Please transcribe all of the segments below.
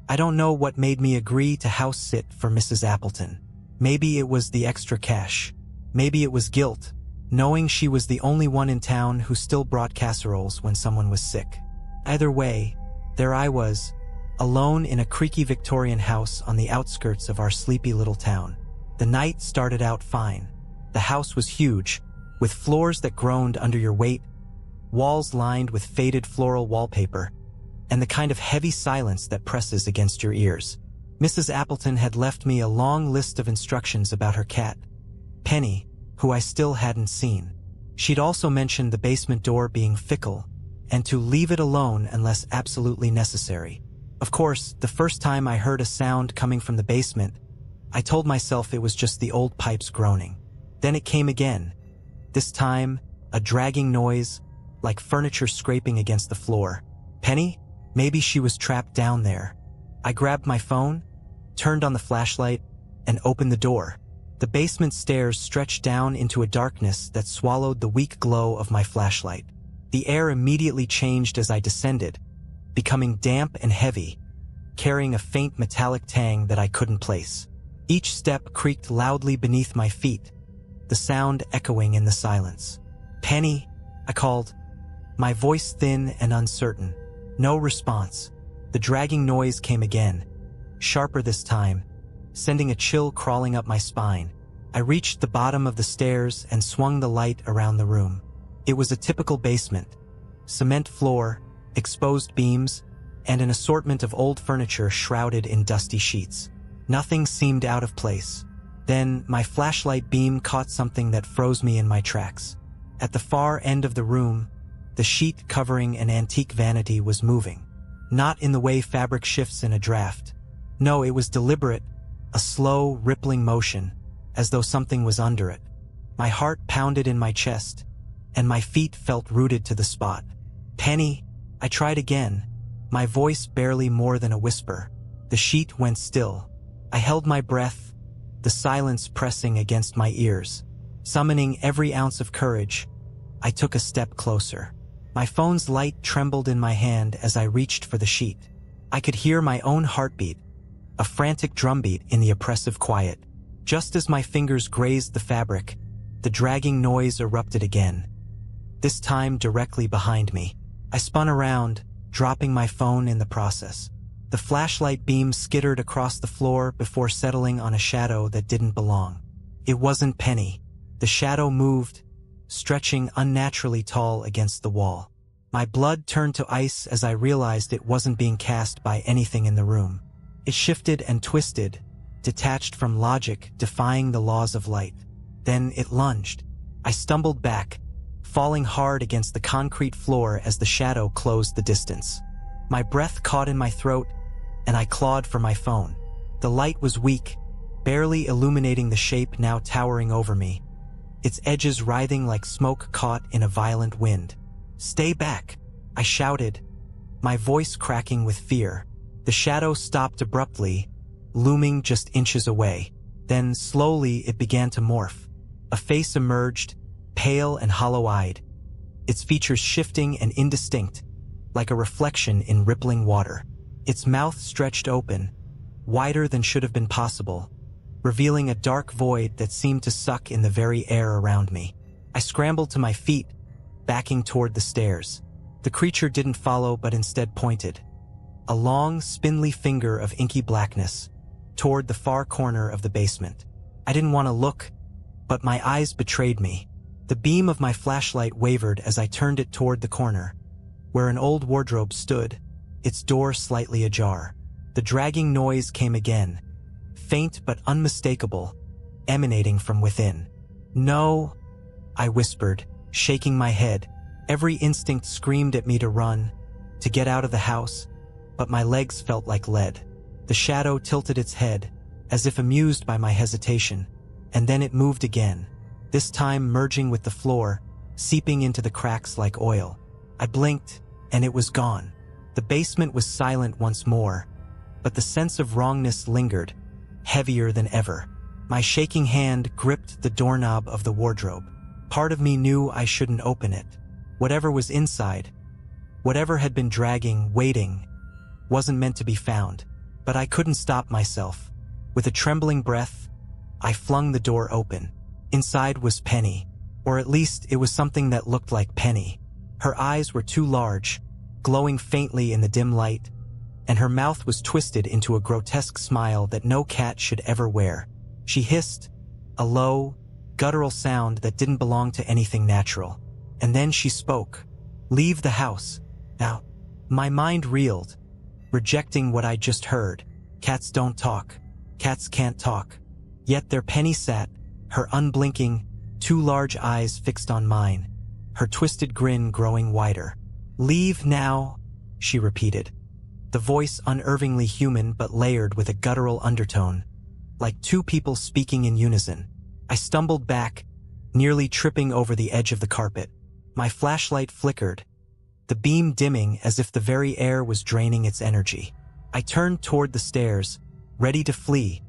I don't know what made me agree to house sit for Mrs. Appleton. Maybe it was the extra cash. Maybe it was guilt, knowing she was the only one in town who still brought casseroles when someone was sick. Either way, there I was, alone in a creaky Victorian house on the outskirts of our sleepy little town. The night started out fine. The house was huge, with floors that groaned under your weight, walls lined with faded floral wallpaper, and the kind of heavy silence that presses against your ears. Mrs. Appleton had left me a long list of instructions about her cat, Penny, who I still hadn't seen. She'd also mentioned the basement door being fickle, and to leave it alone unless absolutely necessary. Of course, the first time I heard a sound coming from the basement, I told myself it was just the old pipes groaning. Then it came again. This time, a dragging noise, like furniture scraping against the floor. Penny? Maybe she was trapped down there. I grabbed my phone, turned on the flashlight, and opened the door. The basement stairs stretched down into a darkness that swallowed the weak glow of my flashlight. The air immediately changed as I descended, becoming damp and heavy, carrying a faint metallic tang that I couldn't place. Each step creaked loudly beneath my feet, the sound echoing in the silence. "Penny," I called, my voice thin and uncertain. No response. The dragging noise came again, sharper this time, sending a chill crawling up my spine. I reached the bottom of the stairs and swung the light around the room. It was a typical basement. Cement floor, exposed beams, and an assortment of old furniture shrouded in dusty sheets. Nothing seemed out of place. Then my flashlight beam caught something that froze me in my tracks. At the far end of the room, the sheet covering an antique vanity was moving. Not in the way fabric shifts in a draft. No, it was deliberate, a slow, rippling motion, as though something was under it. My heart pounded in my chest, and my feet felt rooted to the spot. "Penny," I tried again, my voice barely more than a whisper. The sheet went still. I held my breath, the silence pressing against my ears. Summoning every ounce of courage, I took a step closer. My phone's light trembled in my hand as I reached for the sheet. I could hear my own heartbeat, a frantic drumbeat in the oppressive quiet. Just as my fingers grazed the fabric, the dragging noise erupted again, this time directly behind me. I spun around, dropping my phone in the process. The flashlight beam skittered across the floor before settling on a shadow that didn't belong. It wasn't Penny. The shadow moved, stretching unnaturally tall against the wall. My blood turned to ice as I realized it wasn't being cast by anything in the room. It shifted and twisted, detached from logic, defying the laws of light. Then it lunged. I stumbled back, falling hard against the concrete floor as the shadow closed the distance. My breath caught in my throat, and I clawed for my phone. The light was weak, barely illuminating the shape now towering over me, its edges writhing like smoke caught in a violent wind. "Stay back," I shouted, my voice cracking with fear. The shadow stopped abruptly, looming just inches away. Then slowly it began to morph. A face emerged, pale and hollow-eyed, its features shifting and indistinct, like a reflection in rippling water. Its mouth stretched open, wider than should have been possible, revealing a dark void that seemed to suck in the very air around me. I scrambled to my feet, backing toward the stairs. The creature didn't follow but instead pointed, a long, spindly finger of inky blackness, toward the far corner of the basement. I didn't want to look, but my eyes betrayed me. The beam of my flashlight wavered as I turned it toward the corner, where an old wardrobe stood, its door slightly ajar. The dragging noise came again, faint but unmistakable, emanating from within. "No," I whispered, shaking my head. Every instinct screamed at me to run, to get out of the house, but my legs felt like lead. The shadow tilted its head, as if amused by my hesitation, and then it moved again, this time merging with the floor, seeping into the cracks like oil. I blinked, and it was gone. The basement was silent once more, but the sense of wrongness lingered, heavier than ever. My shaking hand gripped the doorknob of the wardrobe. Part of me knew I shouldn't open it. Whatever was inside, whatever had been dragging, waiting, wasn't meant to be found. But I couldn't stop myself. With a trembling breath, I flung the door open. Inside was Penny, or at least it was something that looked like Penny. Her eyes were too large, glowing faintly in the dim light, and her mouth was twisted into a grotesque smile that no cat should ever wear. She hissed, a low, guttural sound that didn't belong to anything natural. And then she spoke. "Leave the house, now." My mind reeled, rejecting what I'd just heard. Cats don't talk. Cats can't talk. Yet there Penny sat, her unblinking, two large eyes fixed on mine, her twisted grin growing wider. "Leave now," she repeated. The voice unervingly human but layered with a guttural undertone, like two people speaking in unison. I stumbled back, nearly tripping over the edge of the carpet. My flashlight flickered, the beam dimming as if the very air was draining its energy. I turned toward the stairs, ready to flee,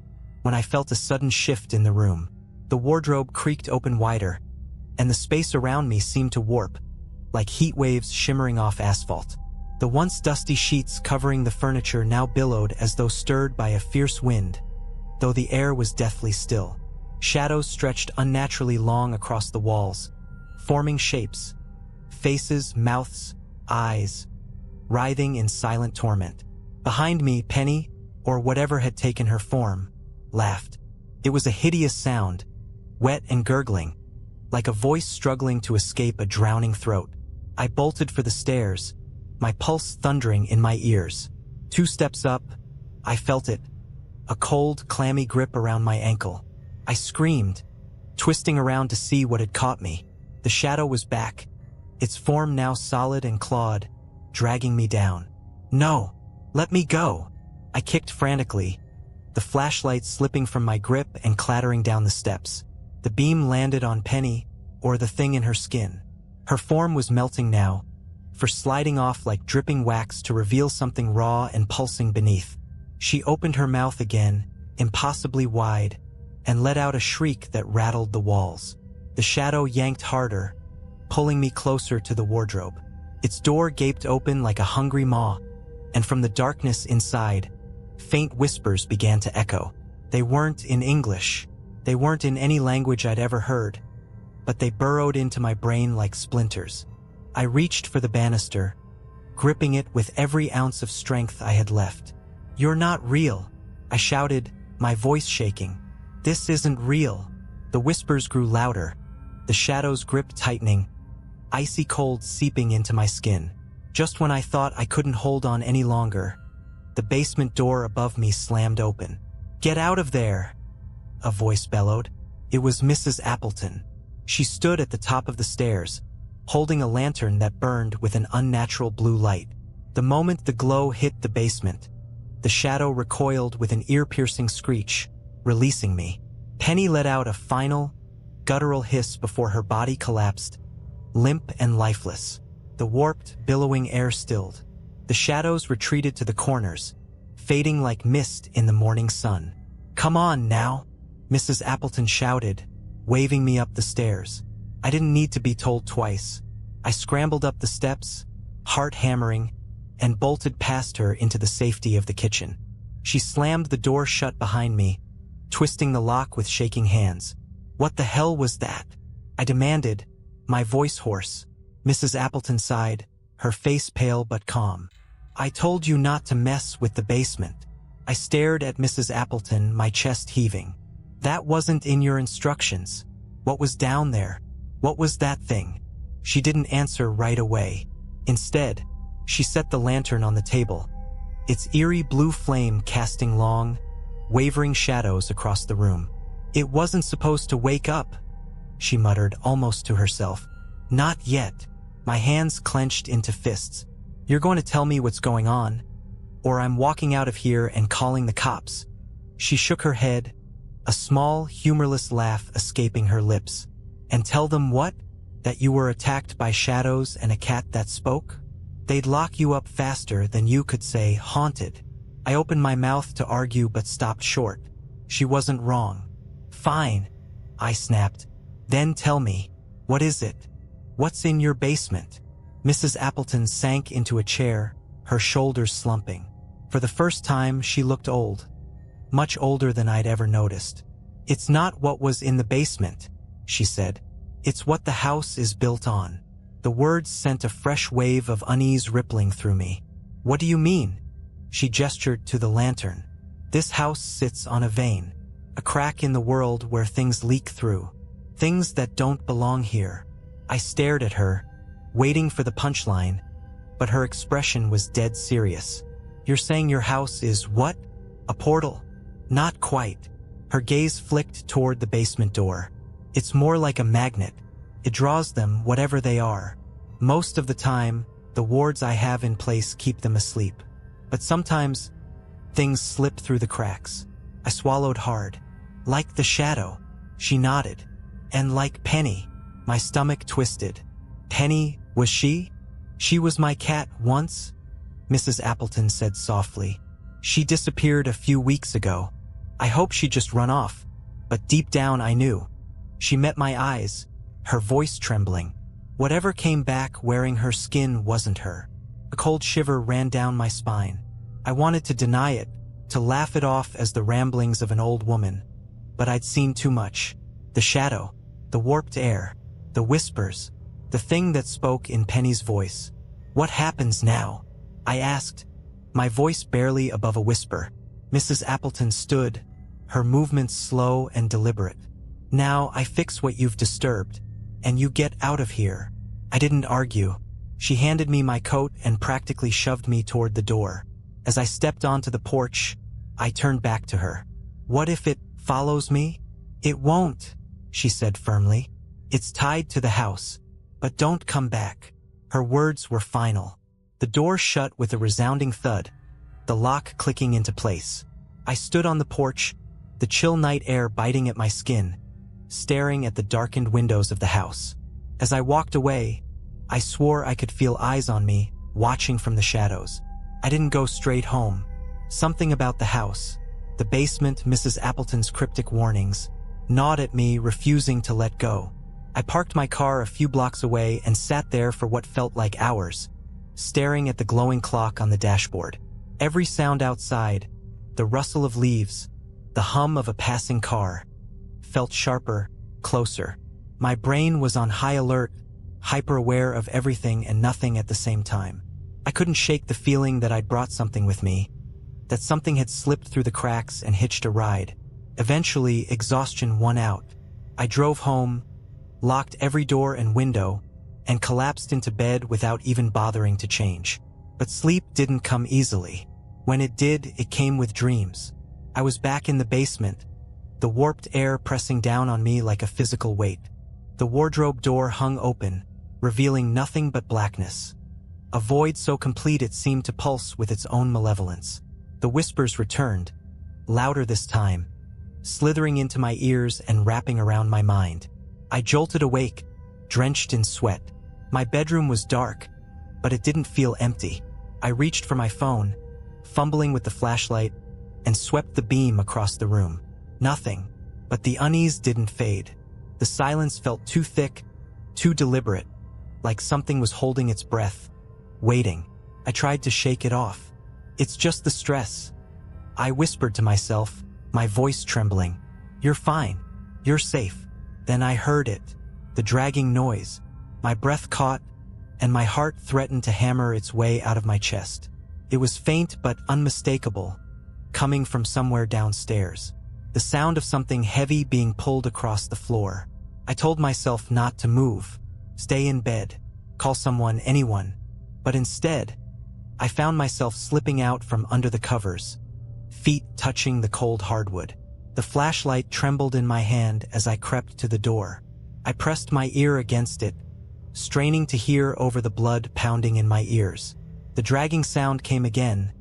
when I felt a sudden shift in the room. The wardrobe creaked open wider, and the space around me seemed to warp, like heat waves shimmering off asphalt. The once dusty sheets covering the furniture now billowed as though stirred by a fierce wind, though the air was deathly still. Shadows stretched unnaturally long across the walls, forming shapes, faces, mouths, eyes, writhing in silent torment. Behind me, Penny, or whatever had taken her form, laughed. It was a hideous sound, wet and gurgling, like a voice struggling to escape a drowning throat. I bolted for the stairs, my pulse thundering in my ears. 2 steps up, I felt it, a cold, clammy grip around my ankle. I screamed, twisting around to see what had caught me. The shadow was back, its form now solid and clawed, dragging me down. "No, let me go!" I kicked frantically, the flashlight slipping from my grip and clattering down the steps. The beam landed on Penny, or the thing in her skin. Her form was melting now, for sliding off like dripping wax to reveal something raw and pulsing beneath. She opened her mouth again, impossibly wide, and let out a shriek that rattled the walls. The shadow yanked harder, pulling me closer to the wardrobe. Its door gaped open like a hungry maw, and from the darkness inside, faint whispers began to echo. They weren't in English. They weren't in any language I'd ever heard, but they burrowed into my brain like splinters. I reached for the banister, gripping it with every ounce of strength I had left. "You're not real," I shouted, my voice shaking. "This isn't real." The whispers grew louder, the shadow's grip tightening, icy cold seeping into my skin. Just when I thought I couldn't hold on any longer, the basement door above me slammed open. "Get out of there!" a voice bellowed. It was Mrs. Appleton. She stood at the top of the stairs, holding a lantern that burned with an unnatural blue light. The moment the glow hit the basement, the shadow recoiled with an ear-piercing screech, releasing me. Penny let out a final, guttural hiss before her body collapsed, limp and lifeless. The warped, billowing air stilled. The shadows retreated to the corners, fading like mist in the morning sun. "Come on now," Mrs. Appleton shouted, waving me up the stairs. I didn't need to be told twice. I scrambled up the steps, heart hammering, and bolted past her into the safety of the kitchen. She slammed the door shut behind me, twisting the lock with shaking hands. "What the hell was that?" I demanded, my voice hoarse. Mrs. Appleton sighed, her face pale but calm. "I told you not to mess with the basement." I stared at Mrs. Appleton, my chest heaving. "That wasn't in your instructions. What was down there? What was that thing?" She didn't answer right away. Instead, she set the lantern on the table, its eerie blue flame casting long, wavering shadows across the room. "It wasn't supposed to wake up," she muttered almost to herself. "Not yet." My hands clenched into fists. "You're going to tell me what's going on, or I'm walking out of here and calling the cops." She shook her head, a small, humorless laugh escaping her lips. "And tell them what? That you were attacked by shadows and a cat that spoke? They'd lock you up faster than you could say haunted." I opened my mouth to argue but stopped short. She wasn't wrong. "Fine," I snapped. "Then tell me, what is it? What's in your basement?" Mrs. Appleton sank into a chair, her shoulders slumping. For the first time, she looked old. Much older than I'd ever noticed. "It's not what was in the basement," she said. "It's what the house is built on." The words sent a fresh wave of unease rippling through me. "What do you mean?" She gestured to the lantern. "This house sits on a vein. A crack in the world where things leak through. Things that don't belong here." I stared at her, waiting for the punchline, but her expression was dead serious. "You're saying your house is what? A portal?" "Not quite." Her gaze flicked toward the basement door. "It's more like a magnet. It draws them, whatever they are. Most of the time, the wards I have in place keep them asleep. But sometimes, things slip through the cracks." I swallowed hard. "Like the shadow." She nodded. "And like Penny." My stomach twisted. "Penny, was she?" "She was my cat once," Mrs. Appleton said softly. "She disappeared a few weeks ago. I hoped she'd just run off, but deep down I knew." She met my eyes, her voice trembling. Whatever came back wearing her skin wasn't her. A cold shiver ran down my spine. I wanted to deny it, to laugh it off as the ramblings of an old woman. But I'd seen too much. The shadow, the warped air, the whispers, the thing that spoke in Penny's voice. "What happens now?" I asked, my voice barely above a whisper. Mrs. Appleton stood, her movements slow and deliberate. "Now I fix what you've disturbed, and you get out of here." I didn't argue. She handed me my coat and practically shoved me toward the door. As I stepped onto the porch, I turned back to her. "What if it follows me?" "It won't," she said firmly. "It's tied to the house. But don't come back." Her words were final. The door shut with a resounding thud, the lock clicking into place. I stood on the porch, the chill night air biting at my skin, staring at the darkened windows of the house. As I walked away, I swore I could feel eyes on me, watching from the shadows. I didn't go straight home. Something about the house, the basement, Mrs. Appleton's cryptic warnings, gnawed at me, refusing to let go. I parked my car a few blocks away and sat there for what felt like hours, staring at the glowing clock on the dashboard. Every sound outside, the rustle of leaves, the hum of a passing car, felt sharper, closer. My brain was on high alert, hyper-aware of everything and nothing at the same time. I couldn't shake the feeling that I'd brought something with me, that something had slipped through the cracks and hitched a ride. Eventually, exhaustion won out. I drove home, locked every door and window, and collapsed into bed without even bothering to change. But sleep didn't come easily. When it did, it came with dreams. I was back in the basement, the warped air pressing down on me like a physical weight. The wardrobe door hung open, revealing nothing but blackness. A void so complete it seemed to pulse with its own malevolence. The whispers returned, louder this time, slithering into my ears and wrapping around my mind. I jolted awake, drenched in sweat. My bedroom was dark, but it didn't feel empty. I reached for my phone, fumbling with the flashlight, and swept the beam across the room. Nothing, but the unease didn't fade. The silence felt too thick, too deliberate, like something was holding its breath, waiting. I tried to shake it off. "It's just the stress," I whispered to myself, my voice trembling. "You're fine. You're safe." Then I heard it, the dragging noise. My breath caught, and my heart threatened to hammer its way out of my chest. It was faint but unmistakable, coming from somewhere downstairs. The sound of something heavy being pulled across the floor. I told myself not to move, stay in bed, call someone, anyone. But instead, I found myself slipping out from under the covers, feet touching the cold hardwood. The flashlight trembled in my hand as I crept to the door. I pressed my ear against it, straining to hear over the blood pounding in my ears. The dragging sound came again,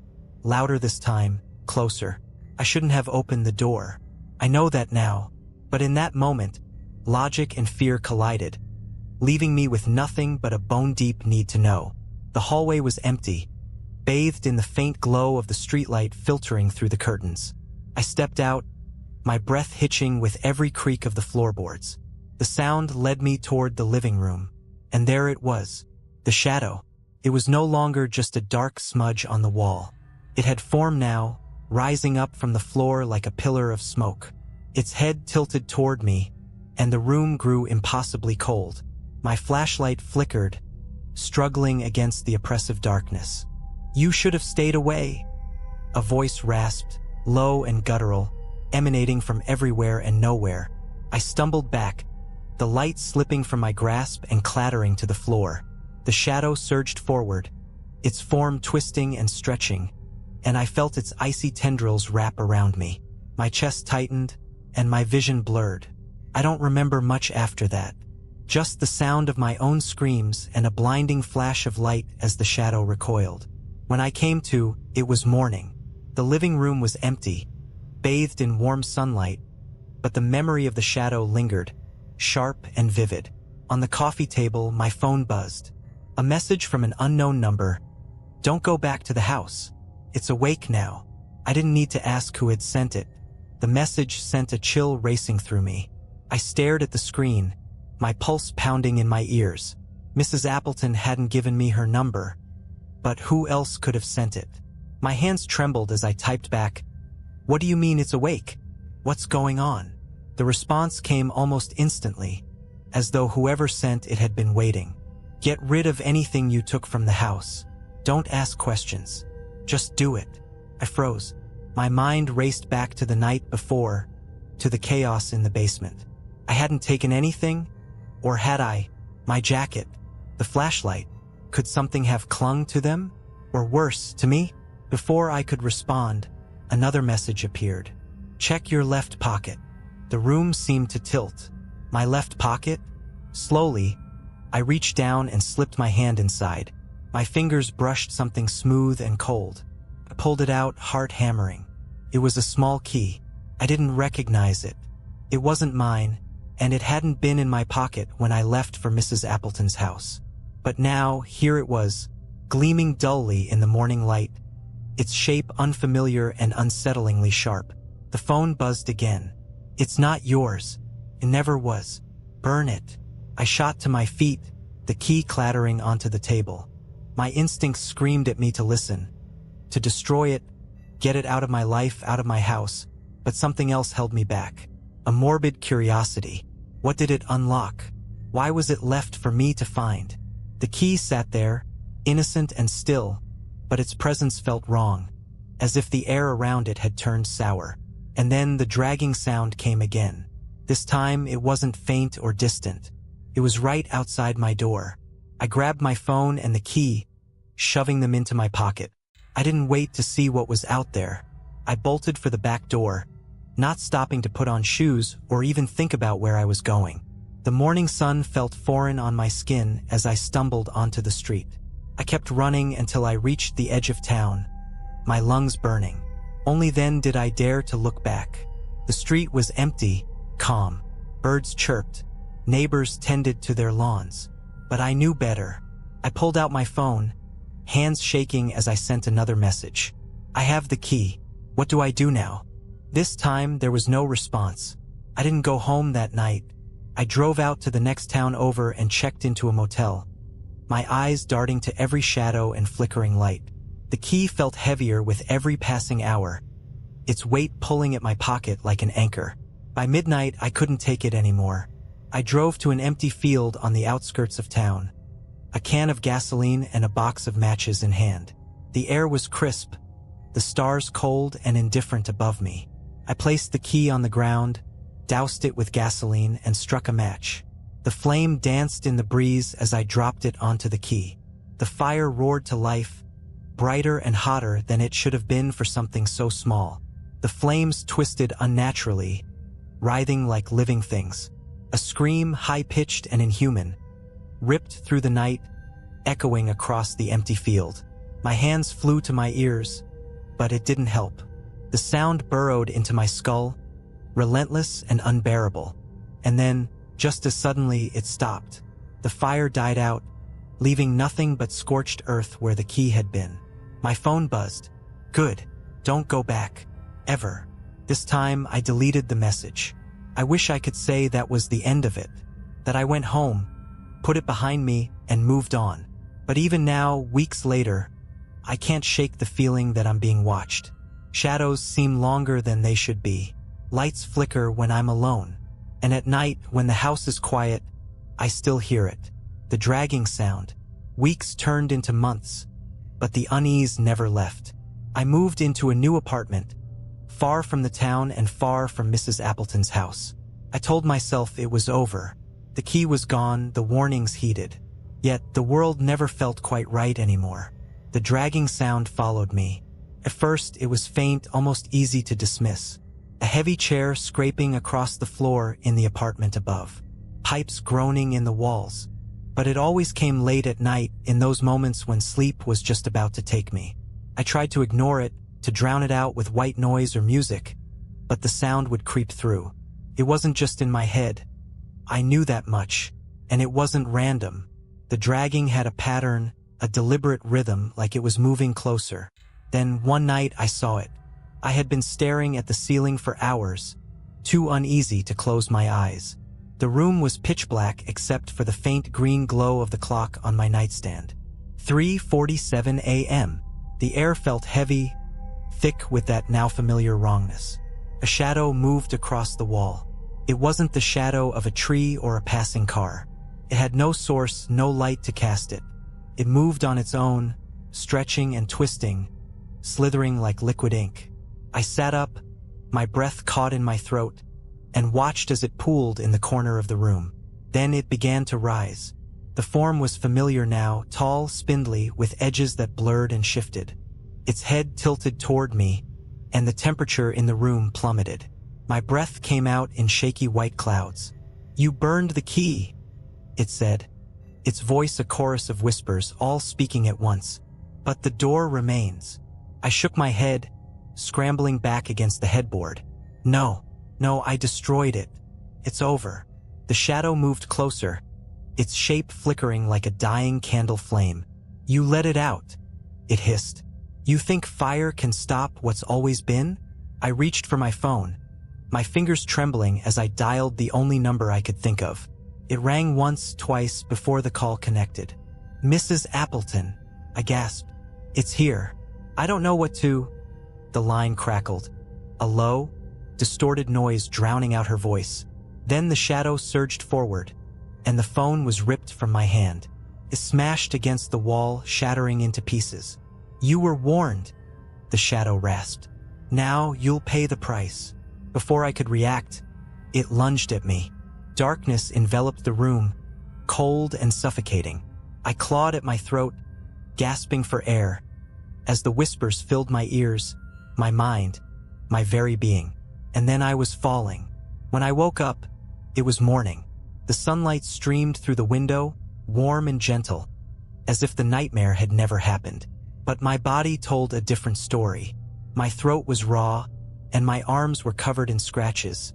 louder this time, closer. I shouldn't have opened the door. I know that now, but in that moment, logic and fear collided, leaving me with nothing but a bone-deep need to know. The hallway was empty, bathed in the faint glow of the streetlight filtering through the curtains. I stepped out, my breath hitching with every creak of the floorboards. The sound led me toward the living room, and there it was, the shadow. It was no longer just a dark smudge on the wall. It had formed now, rising up from the floor like a pillar of smoke. Its head tilted toward me, and the room grew impossibly cold. My flashlight flickered, struggling against the oppressive darkness. "You should have stayed away," a voice rasped, low and guttural, emanating from everywhere and nowhere. I stumbled back, the light slipping from my grasp and clattering to the floor. The shadow surged forward, its form twisting and stretching, and I felt its icy tendrils wrap around me. My chest tightened, and my vision blurred. I don't remember much after that. Just the sound of my own screams and a blinding flash of light as the shadow recoiled. When I came to, it was morning. The living room was empty, bathed in warm sunlight, but the memory of the shadow lingered, sharp and vivid. On the coffee table, my phone buzzed. A message from an unknown number. "Don't go back to the house. It's awake now." I didn't need to ask who had sent it. The message sent a chill racing through me. I stared at the screen, my pulse pounding in my ears. Mrs. Appleton hadn't given me her number, but who else could have sent it? My hands trembled as I typed back, "What do you mean it's awake? What's going on?" The response came almost instantly, as though whoever sent it had been waiting. "Get rid of anything you took from the house. Don't ask questions. Just do it." I froze. My mind raced back to the night before, to the chaos in the basement. I hadn't taken anything, or had I? My jacket, the flashlight. Could something have clung to them? Or worse, to me? Before I could respond, another message appeared. "Check your left pocket." The room seemed to tilt. My left pocket? Slowly, I reached down and slipped my hand inside. My fingers brushed something smooth and cold. I pulled it out, heart hammering. It was a small key. I didn't recognize it. It wasn't mine, and it hadn't been in my pocket when I left for Mrs. Appleton's house. But now, here it was, gleaming dully in the morning light, its shape unfamiliar and unsettlingly sharp. The phone buzzed again. "It's not yours. It never was. Burn it." I shot to my feet, the key clattering onto the table. My instincts screamed at me to listen, to destroy it, get it out of my life, out of my house, but something else held me back. A morbid curiosity. What did it unlock? Why was it left for me to find? The key sat there, innocent and still, but its presence felt wrong, as if the air around it had turned sour. And then the dragging sound came again. This time it wasn't faint or distant. It was right outside my door. I grabbed my phone and the key, shoving them into my pocket. I didn't wait to see what was out there. I bolted for the back door, not stopping to put on shoes or even think about where I was going. The morning sun felt foreign on my skin as I stumbled onto the street. I kept running until I reached the edge of town, my lungs burning. Only then did I dare to look back. The street was empty, calm. Birds chirped. Neighbors tended to their lawns. But I knew better. I pulled out my phone, hands shaking as I sent another message. "I have the key. What do I do now?" This time, there was no response. I didn't go home that night. I drove out to the next town over and checked into a motel, my eyes darting to every shadow and flickering light. The key felt heavier with every passing hour, its weight pulling at my pocket like an anchor. By midnight, I couldn't take it anymore. I drove to an empty field on the outskirts of town, a can of gasoline and a box of matches in hand. The air was crisp, the stars cold and indifferent above me. I placed the key on the ground, doused it with gasoline, and struck a match. The flame danced in the breeze as I dropped it onto the key. The fire roared to life, brighter and hotter than it should have been for something so small. The flames twisted unnaturally, writhing like living things. A scream, high-pitched and inhuman, ripped through the night, echoing across the empty field. My hands flew to my ears, but it didn't help. The sound burrowed into my skull, relentless and unbearable. And then, just as suddenly, it stopped. The fire died out, leaving nothing but scorched earth where the key had been. My phone buzzed. "Good. Don't go back. Ever." This time, I deleted the message. I wish I could say that was the end of it, that I went home, put it behind me, and moved on. But even now, weeks later, I can't shake the feeling that I'm being watched. Shadows seem longer than they should be. Lights flicker when I'm alone. And at night, when the house is quiet, I still hear it. The dragging sound. Weeks turned into months, but the unease never left. I moved into a new apartment, far from the town and far from Mrs. Appleton's house. I told myself it was over. The key was gone, the warnings heeded. Yet the world never felt quite right anymore. The dragging sound followed me. At first, it was faint, almost easy to dismiss. A heavy chair scraping across the floor in the apartment above. Pipes groaning in the walls. But it always came late at night, in those moments when sleep was just about to take me. I tried to ignore it, to drown it out with white noise or music, but the sound would creep through. It wasn't just in my head. I knew that much, and it wasn't random. The dragging had a pattern, a deliberate rhythm, like it was moving closer. Then one night I saw it. I had been staring at the ceiling for hours, too uneasy to close my eyes. The room was pitch black except for the faint green glow of the clock on my nightstand. 3:47 a.m. The air felt heavy, thick with that now familiar wrongness. A shadow moved across the wall. It wasn't the shadow of a tree or a passing car. It had no source, no light to cast it. It moved on its own, stretching and twisting, slithering like liquid ink. I sat up, my breath caught in my throat, and watched as it pooled in the corner of the room. Then it began to rise. The form was familiar now, tall, spindly, with edges that blurred and shifted. Its head tilted toward me, and the temperature in the room plummeted. My breath came out in shaky white clouds. "You burned the key," it said, its voice a chorus of whispers, all speaking at once. "But the door remains." I shook my head, scrambling back against the headboard. No, I destroyed it. It's over." The shadow moved closer, its shape flickering like a dying candle flame. "You let it out," it hissed. "You think fire can stop what's always been?" I reached for my phone, my fingers trembling as I dialed the only number I could think of. It rang once, twice, before the call connected. "Mrs. Appleton," I gasped. "It's here. I don't know what to—" The line crackled. A low, distorted noise drowning out her voice. Then the shadow surged forward, and the phone was ripped from my hand. It smashed against the wall, shattering into pieces. "You were warned," the shadow rasped. "Now you'll pay the price." Before I could react, it lunged at me. Darkness enveloped the room, cold and suffocating. I clawed at my throat, gasping for air, as the whispers filled my ears, my mind, my very being. And then I was falling. When I woke up, it was morning. The sunlight streamed through the window, warm and gentle, as if the nightmare had never happened. But my body told a different story. My throat was raw, and my arms were covered in scratches,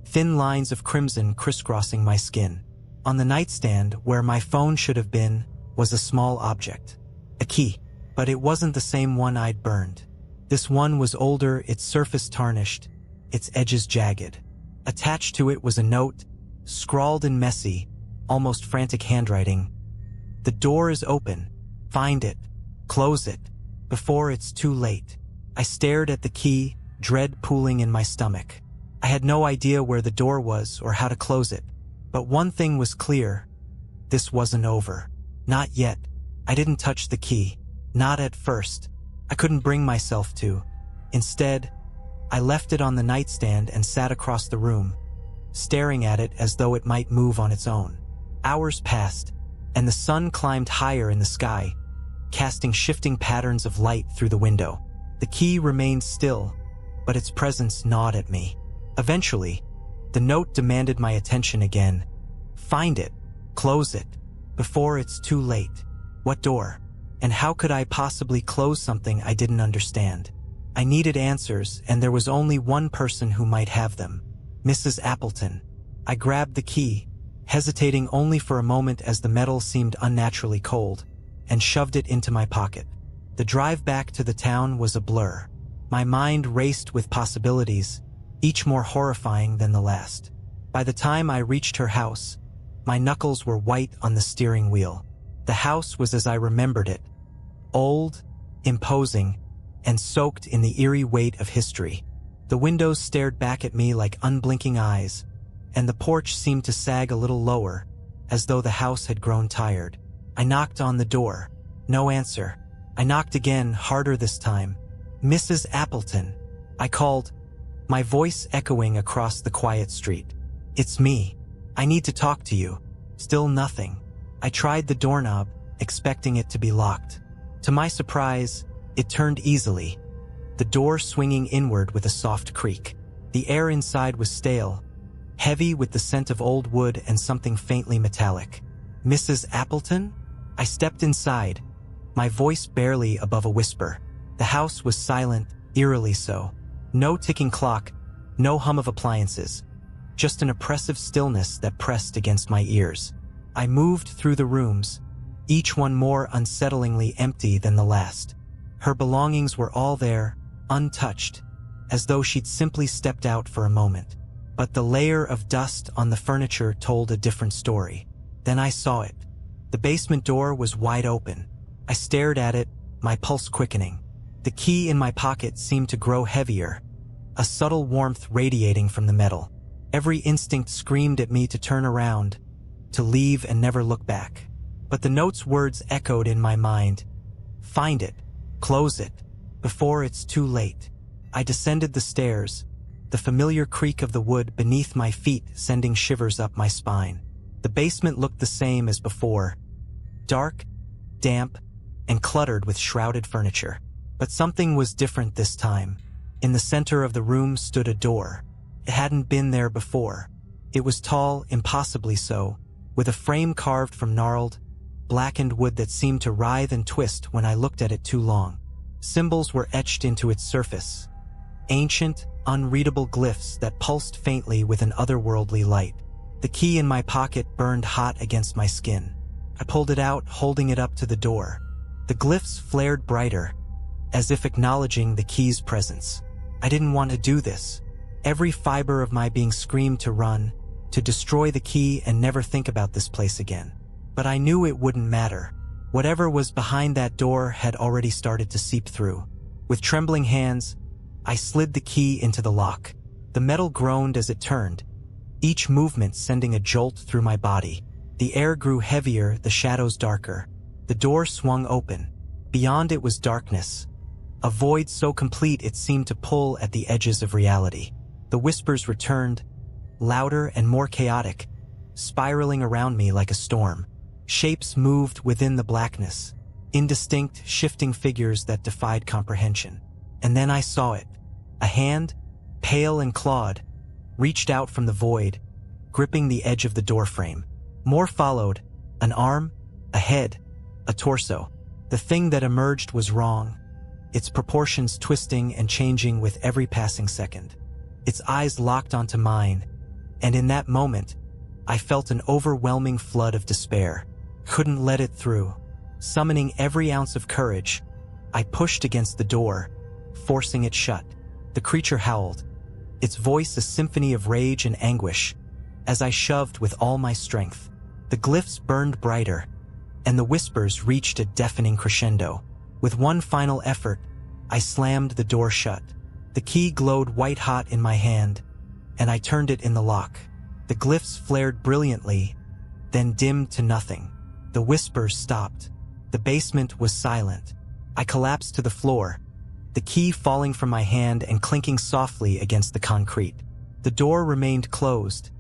thin lines of crimson crisscrossing my skin. On the nightstand, where my phone should have been, was a small object. A key, but it wasn't the same one I'd burned. This one was older, its surface tarnished, its edges jagged. Attached to it was a note, scrawled in messy, almost frantic handwriting. "The door is open. Find it. Close it, before it's too late." I stared at the key, dread pooling in my stomach. I had no idea where the door was or how to close it. But one thing was clear. This wasn't over. Not yet. I didn't touch the key. Not at first. I couldn't bring myself to. Instead, I left it on the nightstand and sat across the room, staring at it as though it might move on its own. Hours passed, and the sun climbed higher in the sky, casting shifting patterns of light through the window. The key remained still, but its presence gnawed at me. Eventually, the note demanded my attention again. "Find it. Close it. Before it's too late." What door? And how could I possibly close something I didn't understand? I needed answers, and there was only one person who might have them. Mrs. Appleton. I grabbed the key, hesitating only for a moment as the metal seemed unnaturally cold, and shoved it into my pocket. The drive back to the town was a blur. My mind raced with possibilities, each more horrifying than the last. By the time I reached her house, my knuckles were white on the steering wheel. The house was as I remembered it. Old, imposing, and soaked in the eerie weight of history. The windows stared back at me like unblinking eyes, and the porch seemed to sag a little lower, as though the house had grown tired. I knocked on the door. No answer. I knocked again, harder this time. "Mrs. Appleton," I called, my voice echoing across the quiet street. "It's me. I need to talk to you." Still nothing. I tried the doorknob, expecting it to be locked. To my surprise, it turned easily, the door swinging inward with a soft creak. The air inside was stale, heavy with the scent of old wood and something faintly metallic. "Mrs. Appleton?" I stepped inside, my voice barely above a whisper. The house was silent, eerily so. No ticking clock, no hum of appliances, just an oppressive stillness that pressed against my ears. I moved through the rooms, each one more unsettlingly empty than the last. Her belongings were all there, untouched, as though she'd simply stepped out for a moment. But the layer of dust on the furniture told a different story. Then I saw it. The basement door was wide open. I stared at it, my pulse quickening. The key in my pocket seemed to grow heavier, a subtle warmth radiating from the metal. Every instinct screamed at me to turn around, to leave and never look back. But the note's words echoed in my mind. "Find it. Close it. Before it's too late." I descended the stairs, the familiar creak of the wood beneath my feet sending shivers up my spine. The basement looked the same as before, dark, damp, and cluttered with shrouded furniture. But something was different this time. In the center of the room stood a door. It hadn't been there before. It was tall, impossibly so, with a frame carved from gnarled, blackened wood that seemed to writhe and twist when I looked at it too long. Symbols were etched into its surface, ancient, unreadable glyphs that pulsed faintly with an otherworldly light. The key in my pocket burned hot against my skin. I pulled it out, holding it up to the door. The glyphs flared brighter, as if acknowledging the key's presence. I didn't want to do this. Every fiber of my being screamed to run, to destroy the key and never think about this place again. But I knew it wouldn't matter. Whatever was behind that door had already started to seep through. With trembling hands, I slid the key into the lock. The metal groaned as it turned, each movement sending a jolt through my body. The air grew heavier, the shadows darker. The door swung open. Beyond it was darkness, a void so complete it seemed to pull at the edges of reality. The whispers returned, louder and more chaotic, spiraling around me like a storm. Shapes moved within the blackness, indistinct, shifting figures that defied comprehension. And then I saw it. A hand, pale and clawed, reached out from the void, gripping the edge of the doorframe. More followed, an arm, a head, a torso. The thing that emerged was wrong, its proportions twisting and changing with every passing second. Its eyes locked onto mine, and in that moment, I felt an overwhelming flood of despair. Couldn't let it through. Summoning every ounce of courage, I pushed against the door, forcing it shut. The creature howled, its voice a symphony of rage and anguish, as I shoved with all my strength. The glyphs burned brighter, and the whispers reached a deafening crescendo. With one final effort, I slammed the door shut. The key glowed white-hot in my hand, and I turned it in the lock. The glyphs flared brilliantly, then dimmed to nothing. The whispers stopped. The basement was silent. I collapsed to the floor, the key falling from my hand and clinking softly against the concrete. The door remained closed,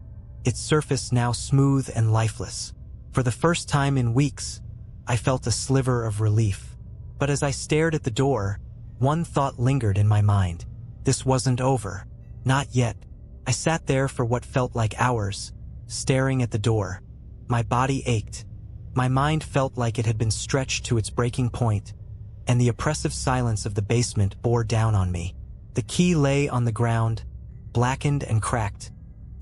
its surface now smooth and lifeless. For the first time in weeks, I felt a sliver of relief. But as I stared at the door, one thought lingered in my mind. This wasn't over. Not yet. I sat there for what felt like hours, staring at the door. My body ached. My mind felt like it had been stretched to its breaking point, and the oppressive silence of the basement bore down on me. The key lay on the ground, blackened and cracked,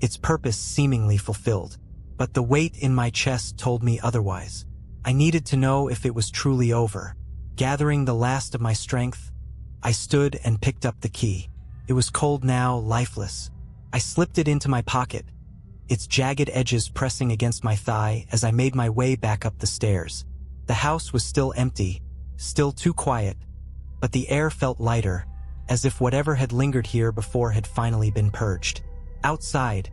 its purpose seemingly fulfilled. But the weight in my chest told me otherwise. I needed to know if it was truly over. Gathering the last of my strength, I stood and picked up the key. It was cold now, lifeless. I slipped it into my pocket, its jagged edges pressing against my thigh as I made my way back up the stairs. The house was still empty, still too quiet, but the air felt lighter, as if whatever had lingered here before had finally been purged. Outside,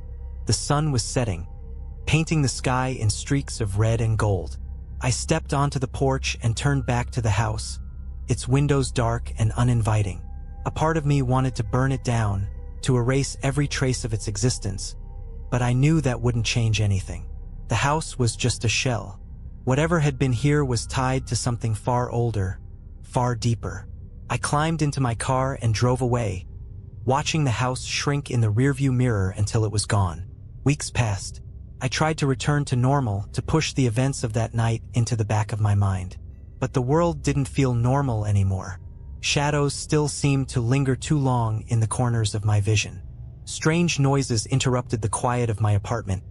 the sun was setting, painting the sky in streaks of red and gold. I stepped onto the porch and turned back to the house, its windows dark and uninviting. A part of me wanted to burn it down, to erase every trace of its existence, but I knew that wouldn't change anything. The house was just a shell. Whatever had been here was tied to something far older, far deeper. I climbed into my car and drove away, watching the house shrink in the rearview mirror until it was gone. Weeks passed. I tried to return to normal, to push the events of that night into the back of my mind. But the world didn't feel normal anymore. Shadows still seemed to linger too long in the corners of my vision. Strange noises interrupted the quiet of my apartment.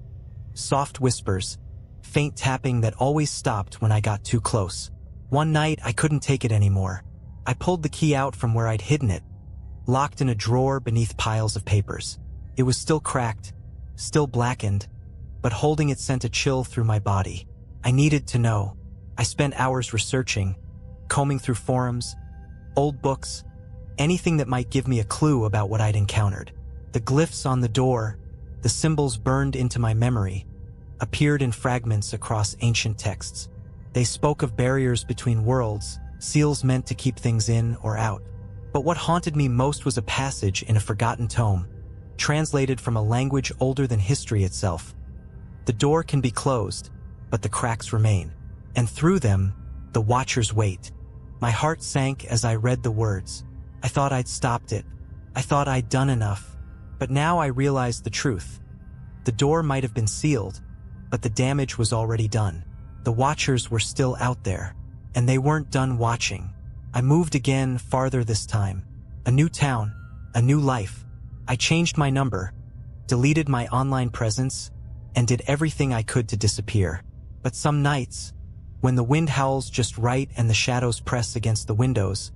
Soft whispers, faint tapping that always stopped when I got too close. One night, I couldn't take it anymore. I pulled the key out from where I'd hidden it, locked in a drawer beneath piles of papers. It was still cracked, still blackened, but holding it sent a chill through my body. I needed to know. I spent hours researching, combing through forums, old books, anything that might give me a clue about what I'd encountered. The glyphs on the door, the symbols burned into my memory, appeared in fragments across ancient texts. They spoke of barriers between worlds, seals meant to keep things in or out. But what haunted me most was a passage in a forgotten tome, translated from a language older than history itself. The door can be closed, but the cracks remain, and through them, the watchers wait. My heart sank as I read the words. I thought I'd stopped it. I thought I'd done enough. But now I realized the truth. The door might have been sealed, but the damage was already done. The watchers were still out there, and they weren't done watching. I moved again, farther this time. A new town, a new life. I changed my number, deleted my online presence, and did everything I could to disappear. But some nights, when the wind howls just right and the shadows press against the windows,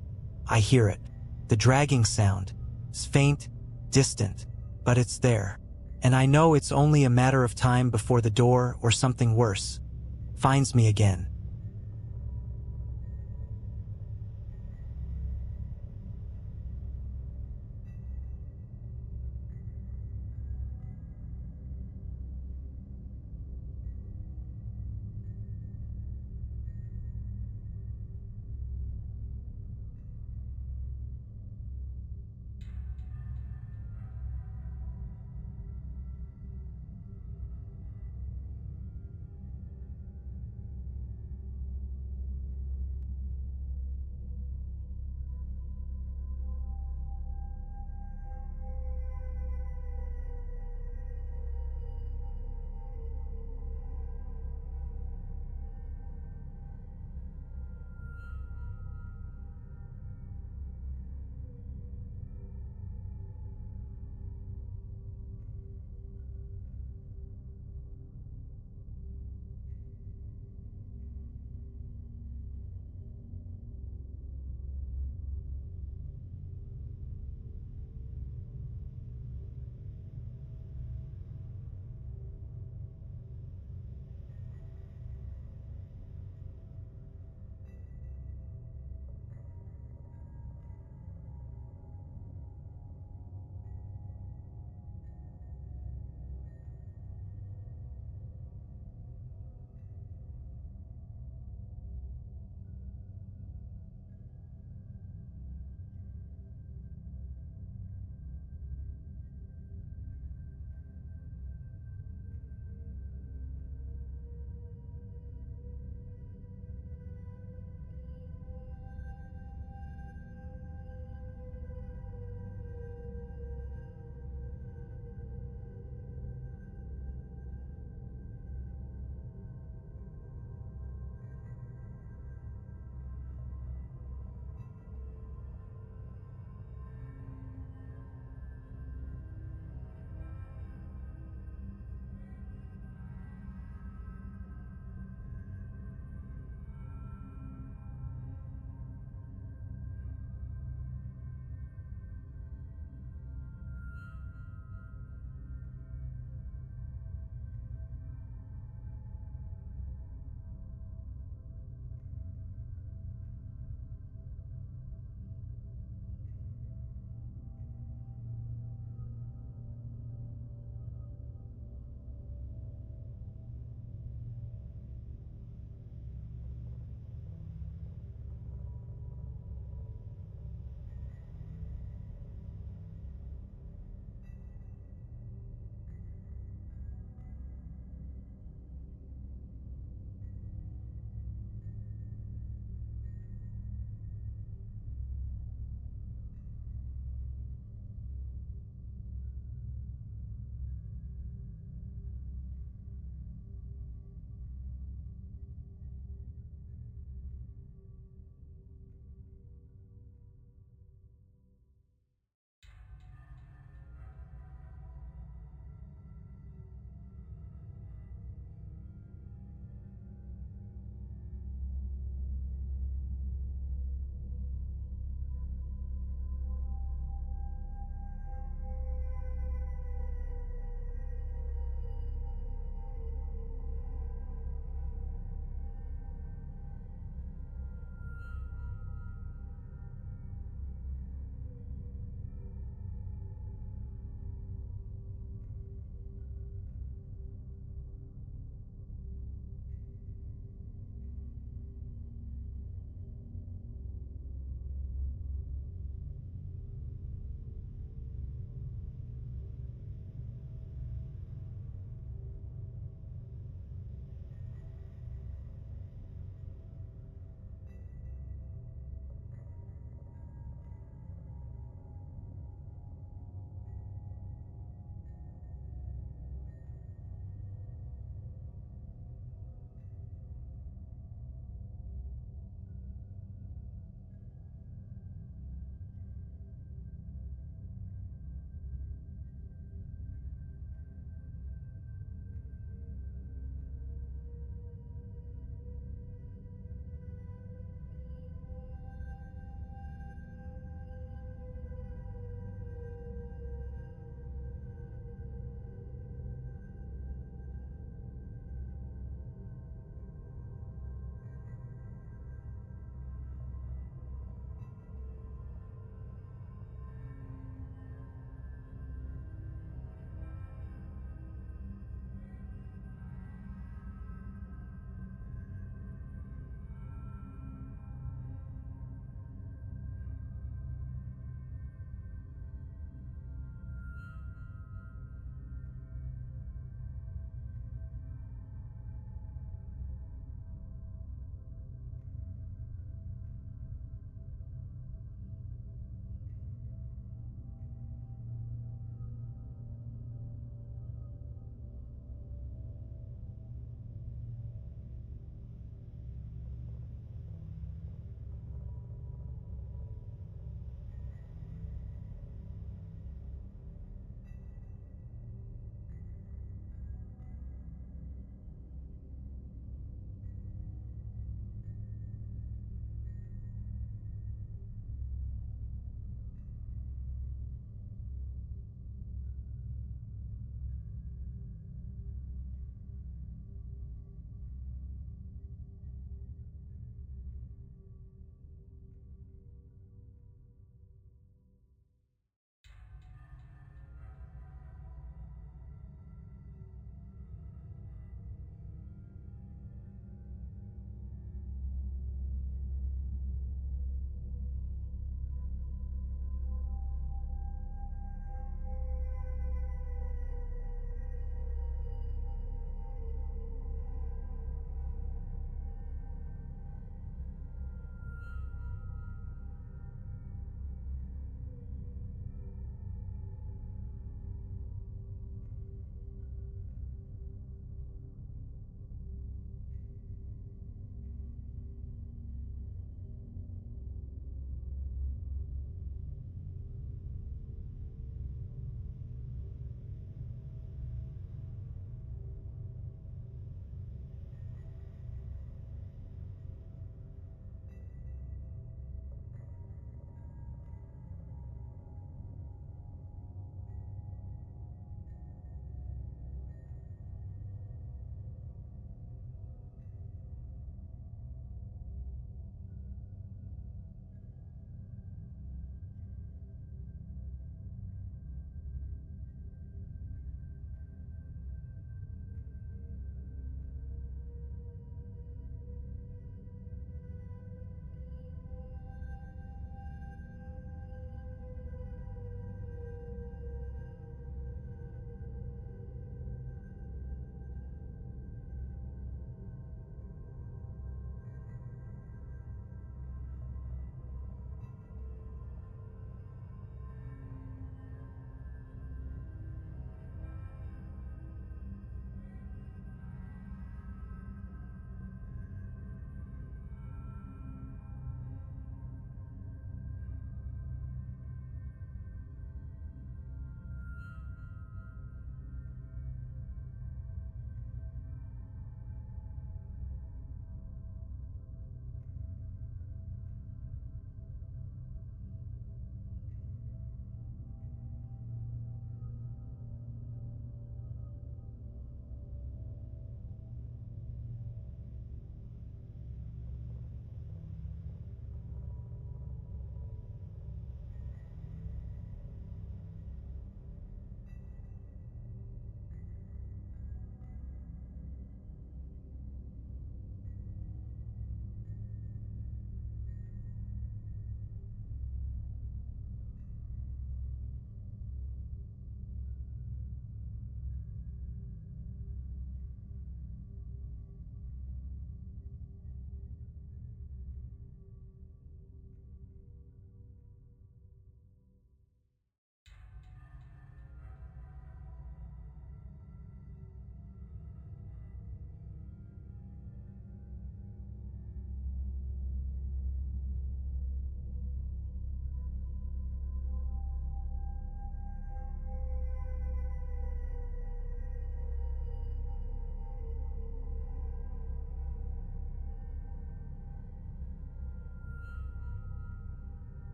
I hear it. The dragging sound. It's faint, distant, but it's there. And I know it's only a matter of time before the door, or something worse, finds me again.